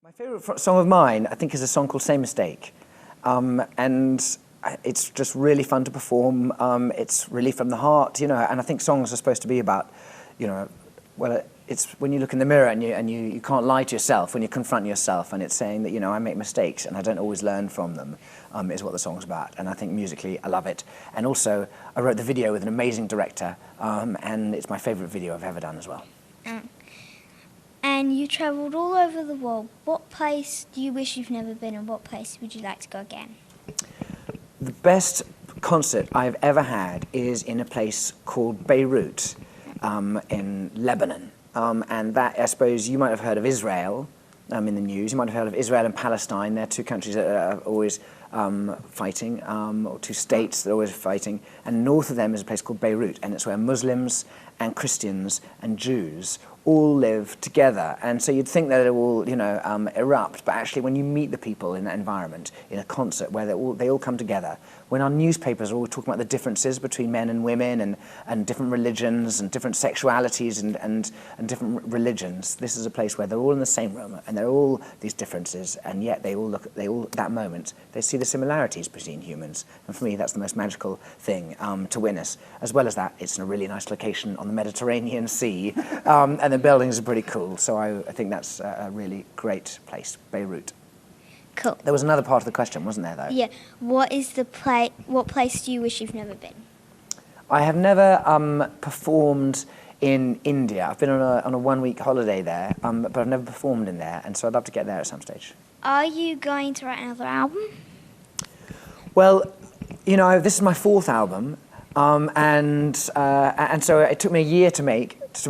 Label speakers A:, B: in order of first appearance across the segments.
A: My favourite song of mine, I think, is a song called Same Mistake. And it's just really fun to perform. It's really from the heart, and I think songs are supposed to be about, well, it's when you look in the mirror and you can't lie to yourself when you confront yourself, and it's saying that, I make mistakes and I don't always learn from them, is what the song's about. And I think musically I love it. And also, I wrote the video with an amazing director, and it's my favourite video I've ever done as well.
B: And you travelled all over the world. What place do you wish you've never been, and what place would you like to go again?
A: The best concert I've ever had is in a place called Beirut in Lebanon. And that, I suppose, you might have heard of Israel in the news. You might have heard of Israel and Palestine. They're two countries that are always fighting, or two states that are always fighting. And north of them is a place called Beirut, and it's where Muslims and Christians and Jews all live together. And so you'd think that it will, erupt, but actually when you meet the people in that environment, in a concert where they all come together, when our newspapers are all talking about the differences between men and women and different religions and different sexualities and different religions, this is a place where they're all in the same room and there are all these differences, and yet they all that moment, they see the similarities between humans. And for me, that's the most magical thing to witness. As well as that, it's in a really nice location on the Mediterranean Sea, and the buildings are pretty cool, so I think that's a really great place, Beirut.
B: Cool.
A: There was another part of the question, wasn't there, though?
B: Yeah. What place do you wish you've never been?
A: I have never performed in India. I've been on a one-week holiday there, but I've never performed in there, and so I'd love to get there at some stage.
B: Are you going to write another album?
A: Well, this is my fourth album, and so it took me a year to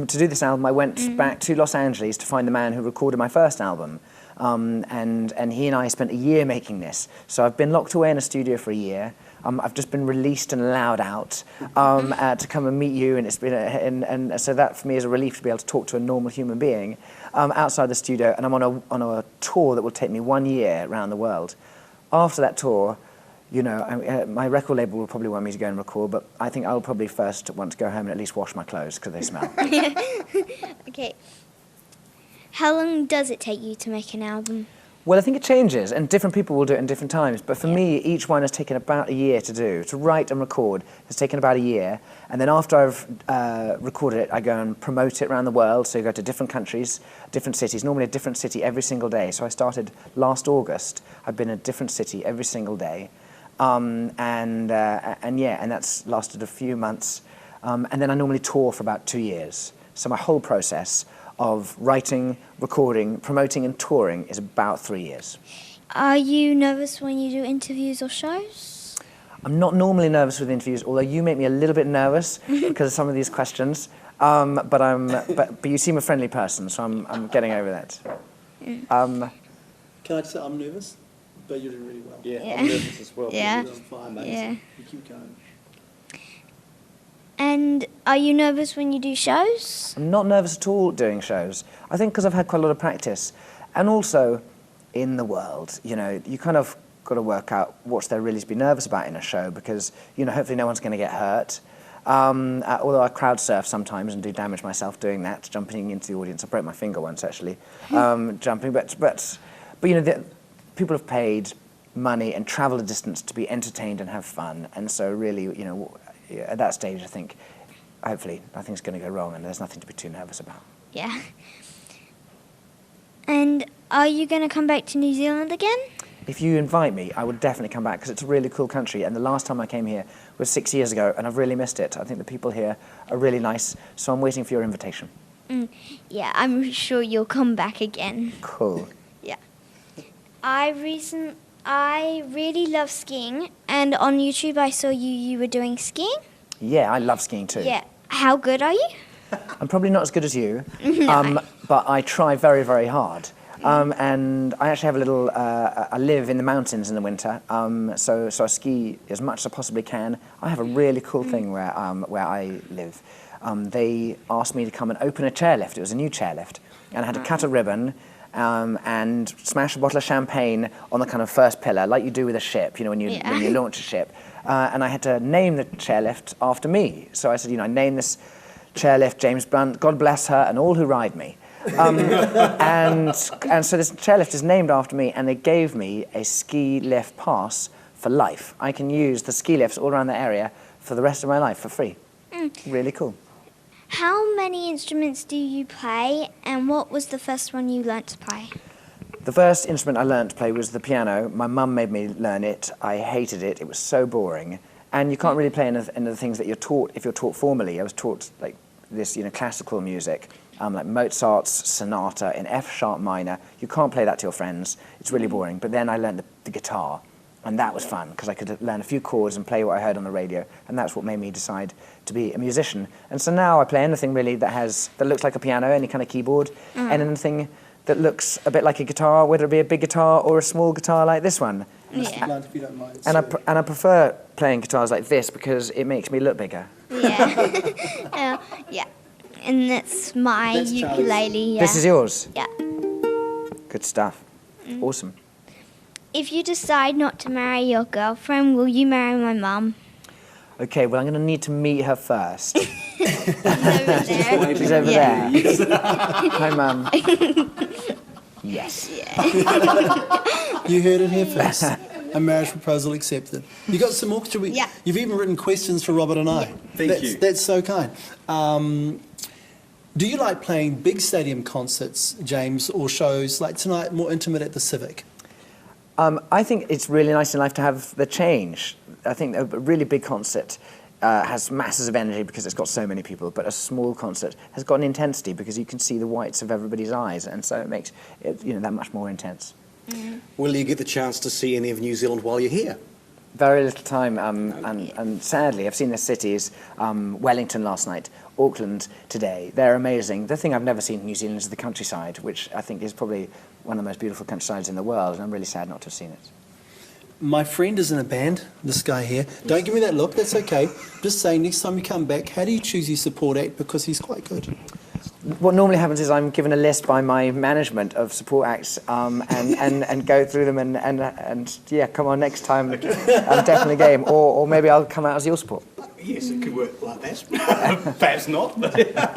A: do this album. I went back to Los Angeles to find the man who recorded my first album. And he and I spent a year making this. So I've been locked away in a studio for a year. I've just been released and allowed out to come and meet you, and it's been and so that for me is a relief to be able to talk to a normal human being outside the studio. And I'm on a tour that will take me 1 year around the world. After that tour, my record label will probably want me to go and record, but I think I'll probably first want to go home and at least wash my clothes because they smell.
B: Okay. How long does it take you to make an album?
A: Well, I think it changes, and different people will do it in different times. But for me, each one has taken about a year to do. To write and record has taken about a year. And then after I've recorded it, I go and promote it around the world. So you go to different countries, different cities, normally a different city every single day. So I started last August. I've been in a different city every single day. And that's lasted a few months. And then I normally tour for about 2 years. So my whole process of writing, recording, promoting and touring is about 3 years.
B: Are you nervous when you do interviews or shows?
A: I'm not normally nervous with interviews, although you make me a little bit nervous because of some of these questions. But you seem a friendly person, so I'm getting over that.
C: Can I just say I'm nervous, but you did really well.
D: Yeah, I'm nervous as well.
B: Yeah.
C: You're on fire, mate.
B: Yeah.
C: You keep going.
B: And are you nervous when you do shows?
A: I'm not nervous at all doing shows. I think because I've had quite a lot of practice. And also, in the world, you kind of got to work out what's there really to be nervous about in a show because, hopefully no one's going to get hurt. Although I crowd surf sometimes and do damage myself doing that, jumping into the audience. I broke my finger once, actually, jumping. But people have paid money and travelled a distance to be entertained and have fun. And so really, at that stage, I think, hopefully, nothing's going to go wrong and there's nothing to be too nervous about.
B: Yeah. And are you going to come back to New Zealand again?
A: If you invite me, I would definitely come back because it's a really cool country. And the last time I came here was 6 years ago, and I've really missed it. I think the people here are really nice, so I'm waiting for your invitation.
B: Yeah, I'm sure you'll come back again.
A: Cool.
B: Yeah. I really love skiing, and on YouTube I saw you were doing skiing.
A: Yeah, I love skiing too.
B: Yeah. How good are you?
A: I'm probably not as good as you,
B: No.
A: but I try very, very hard. And I actually have a little, I live in the mountains in the winter, so I ski as much as I possibly can. I have a really cool thing where I live. They asked me to come and open a chairlift. It was a new chairlift, and I had to cut a ribbon and smash a bottle of champagne on the kind of first pillar, like you do with a ship, when you launch a ship. And I had to name the chairlift after me. So I said, I name this chairlift James Blunt, God bless her, and all who ride me. and so this chairlift is named after me, and they gave me a ski lift pass for life. I can use the ski lifts all around the area for the rest of my life for free. Really cool.
B: How many instruments do you play, and what was the first one you learnt to play?
A: The first instrument I learned to play was the piano. My mum made me learn it. I hated it. It was so boring. And you can't really play any of the things that you're taught if you're taught formally. I was taught like this, classical music, like Mozart's sonata in F sharp minor. You can't play that to your friends. It's really boring. But then I learned the guitar, and that was fun because I could learn a few chords and play what I heard on the radio, and that's what made me decide to be a musician. And so now I play anything really that looks like a piano, any kind of keyboard, and anything that looks a bit like a guitar, whether it be a big guitar or a small guitar like this one.
C: Mr. Blunt, if you don't mind.
A: And I prefer playing guitars like this because it makes me look bigger.
B: Yeah. Yeah. And that's my
C: That's Charli's.
B: ukulele. Yeah.
A: This is yours?
B: Yeah.
A: Good stuff. Awesome.
B: If you decide not to marry your girlfriend, will you marry my mum?
A: Okay, well, I'm going to need to meet her first.
B: She's over there.
A: She's over
B: Yeah.
A: there. Hi, Mum. Yes.
C: You heard it here first. A marriage proposal accepted. You got some more?
B: Yeah.
C: You've even written questions for Robert and I.
D: Thank you.
C: That's so kind. Do you like playing big stadium concerts, James, or shows like tonight, more intimate at the Civic?
A: I think it's really nice in life to have the change. I think a really big concert has masses of energy because it's got so many people, but a small concert has got an intensity because you can see the whites of everybody's eyes, and so it makes it that much more intense.
D: Will you get the chance to see any of New Zealand while you're here?
A: Very little time, and sadly, I've seen the cities, Wellington last night, Auckland today. They're amazing. The thing I've never seen in New Zealand is the countryside, which I think is probably one of the most beautiful countrysides in the world, and I'm really sad not to have seen it.
C: My friend is in a band, this guy here. Don't give me that look, that's okay. Just saying, next time you come back, how do you choose your support act? Because he's quite good.
A: What normally happens is I'm given a list by my management of support acts and go through them and yeah, come on, next time I'm definitely game. Or maybe I'll come out as your support.
D: Yes, it could work like that. Perhaps not. But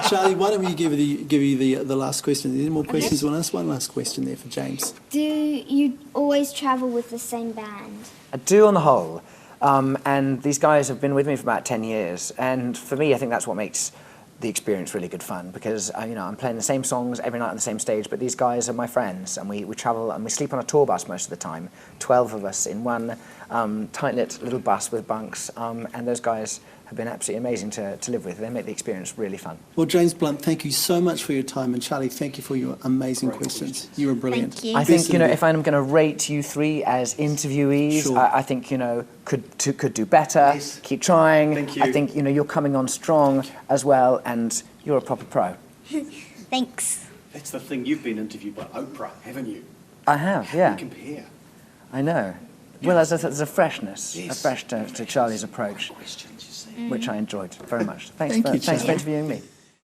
C: Charlie, why don't we give you the last question? Any more questions on us? One last question there for James.
B: Do you always travel with the same band?
A: I do on the whole. And these guys have been with me for about 10 years. And for me, I think that's what makes the experience really good fun because I'm playing the same songs every night on the same stage, but these guys are my friends, and we travel and we sleep on a tour bus most of the time, 12 of us in one tight-knit little bus with bunks, and those guys have been absolutely amazing to live with. They make the experience really fun.
C: Well, James Blunt, thank you so much for your time, and Charlie, thank you for your amazing questions. You were brilliant.
B: Thank you.
A: I think if I'm going to rate you three as interviewees,
C: Sure.
A: I think could do better.
D: Yes.
A: Keep trying.
D: Thank you.
A: I think you're coming on strong as well, and you're a proper pro.
B: Thanks.
D: that's the thing. You've been interviewed by Oprah, haven't you?
A: I have,
D: How
A: yeah.
D: do you compare?
A: I know. Well, there's a freshness,
D: Yes.
A: a fresh to Charlie's approach,
D: Questions, you see.
A: which I enjoyed very much. Thanks
C: Thank
A: for
C: you,
A: thanks for
C: Charlie.
A: interviewing me.